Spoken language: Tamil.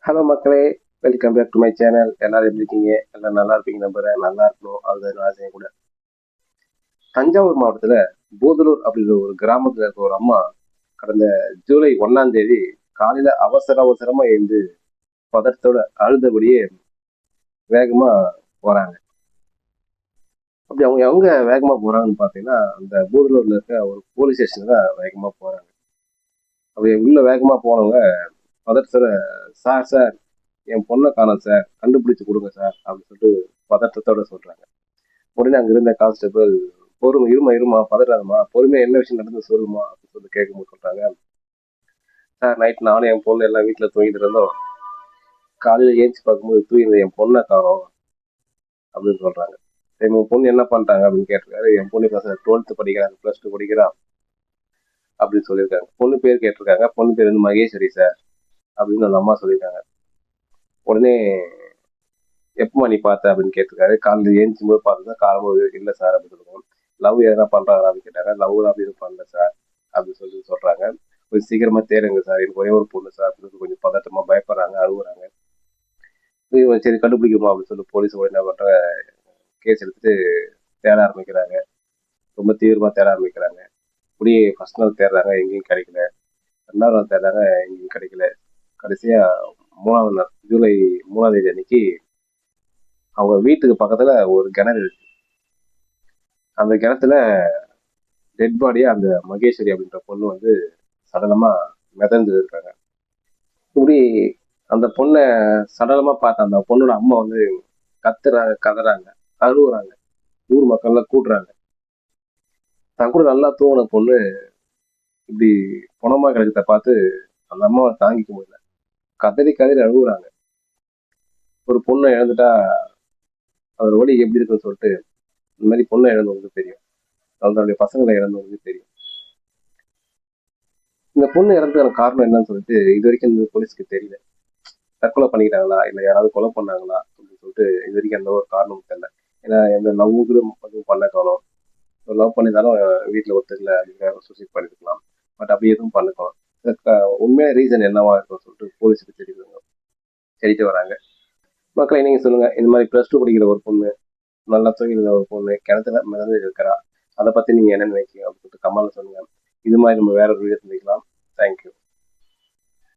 ஹலோ மக்களே, welcome back to my channel. எல்லாரும் எப்படி இருக்கீங்க? எல்லாம் நல்லா இருப்பீங்க நம்புறேன். நல்லா இருக்கணும் அதுதான் ஆசையும் கூட. தஞ்சாவூர் மாவட்டத்தில் பூதலூர் அப்படின்ற ஒரு கிராமத்தில் இருக்க ஒரு அம்மா கடந்த ஜூலை 1 காலையில் அவசரமாக எழுந்து பதட்டத்தோட அழுதபடியே வேகமாக போகிறாங்க. அப்படி அவங்க எங்க வேகமாக போகிறாங்கன்னு பார்த்தீங்கன்னா, அந்த பூதலூரில் இருக்க ஒரு போலீஸ் ஸ்டேஷனில் தான் வேகமாக போகிறாங்க. அப்படி உள்ள வேகமாக போனவங்க பதட்டத்தோட, சார் சார் என் பொண்ணை காணோம் சார், கண்டுபிடிச்சு கொடுங்க சார் அப்படின்னு சொல்லிட்டு பதட்டத்தோட சொல்றாங்க. உடனே அங்க இருந்த கான்ஸ்டபிள், பொறுமை இருமா பதறாதமா, பொறுமையா என்ன விஷயம் நடந்து சொல்லுமா அப்படின்னு சொல்லி கேட்கும்போது சொல்றாங்க, சார் நைட் நானும் என் பொண்ணு எல்லாம் வீட்டுல தூங்கிட்டு இருந்தோம், காலையில ஏஞ்சி பார்க்கும்போது தூங்கிருந்த என் பொண்ணை காணோம் அப்படின்னு சொல்றாங்க. சரி உங்க பொண்ணு என்ன பண்றாங்க அப்படின்னு கேட்டிருக்காரு. என் பொண்ணு கிளாஸ் 12th படிக்கிறாங்க, +2 படிக்கிறான் அப்படின்னு சொல்லியிருக்காங்க. பொண்ணு பேர் கேட்டிருக்காங்க. பொண்ணு பேர் வந்து மகேஸ்வரி சார் அப்படின்னு அந்த அம்மா சொல்லியிருக்காங்க. உடனே எப்பமா நீ பார்த்த அப்படின்னு கேட்டிருக்காரு. காலையில் ஏஞ்சும் போது பார்த்தா காலம்போது இல்லை சார் அப்படின்னு சொல்லுவோம். லவ் எதனா பண்றாங்களா அப்படின்னு கேட்டாங்க. லவ் அப்படி எதுவும் பண்ணல சார் அப்படின்னு சொல்லி சொல்றாங்க. கொஞ்சம் சீக்கிரமா தேடுங்க சார், எனக்கு ஒரே ஒரு பொண்ணு சார் அப்படின்னு கொஞ்சம் பதட்டமா பயப்படுறாங்க, அழுகுறாங்க. சரி கண்டுபிடிக்குமா அப்படின்னு சொல்லி போலீஸ் உடனே என்ன பண்றாங்க, கேஸ் எடுத்துட்டு தேட ஆரம்பிக்கிறாங்க. ரொம்ப தீவிரமா தேட ஆரம்பிக்கிறாங்க. இப்படியே ஃபர்ஸ்ட் நாள் தேடுறாங்க, எங்கேயும் கிடைக்கல. 2வது நாள் தேடுறாங்க, எங்கேயும் கிடைக்கல. கடைசியா 3வது நாள் ஜூலை 3 அன்னைக்கு அவங்க வீட்டுக்கு பக்கத்துல ஒரு கிணறு இருக்கு. அந்த கிணத்துல டெட் பாடியா அந்த மகேஸ்வரி அப்படின்ற பொண்ணு வந்து சடலமா மிதந்து இருக்காங்க. இப்படி அந்த பொண்ணை சடலமா பார்த்த அந்த பொண்ணோட அம்மா வந்து கத்துறாங்க, கதறாங்க, அழுகுறாங்க. ஊர் மக்கள்லாம் கூடுறாங்க. தான் கூட நல்லா தூங்கின பொண்ணு இப்படி பணமா கிடைக்கிறத பார்த்து அந்த அம்மாவை தாங்கிக்க முடியல. கதறி கதறி அழுகுறாங்க. ஒரு பொண்ணை இழந்துட்டா அவர் வழி எப்படி இருக்குன்னு சொல்லிட்டு இந்த மாதிரி பொண்ணை இழந்தவங்களுக்கு தெரியும், அவங்களுடைய பசங்களை இழந்தவங்களுக்கு தெரியும். இந்த பொண்ணு இறந்ததுக்கான காரணம் என்னன்னு சொல்லிட்டு இது வரைக்கும் இந்த போலீஸ்க்கு தெரியல. தற்கொலை பண்ணிக்கிட்டாங்களா இல்லை யாராவது கொலை பண்ணாங்களா அப்படின்னு சொல்லிட்டு இது வரைக்கும் எந்த ஒரு காரணமும் தெரியல. ஏன்னா எந்த லவ்வுகளும் அதுவும் பண்ண காணும். லவ் பண்ணியிருந்தாலும் வீட்டில் ஒத்துக்கல அப்படிங்கிற சூசைட் பண்ணிருக்கலாம். பட் அப்படி எதுவும் பண்ணிக்கலாம். உண்மையான ரீசன் என்னவா இருக்கும்னு சொல்லிட்டு போலீஸுக்கு தெரியுதுங்க, தேடிட்டு வராங்க. மக்களை நீங்க சொல்லுங்க, இந்த மாதிரி +2 படிக்கிற ஒரு பொண்ணு, நல்லா தூங்கிருந்த ஒரு பொண்ணு கிணத்துல மிதந்து இருக்கிறா, அதை பத்தி நீங்க என்ன நினைக்கிறீங்க அப்படின்னு சொல்லிட்டு கமெண்ட்ல சொல்லுங்க. இது மாதிரி நம்ம வேற ஒரு வீடியோ சந்திக்கலாம். தேங்க்யூ.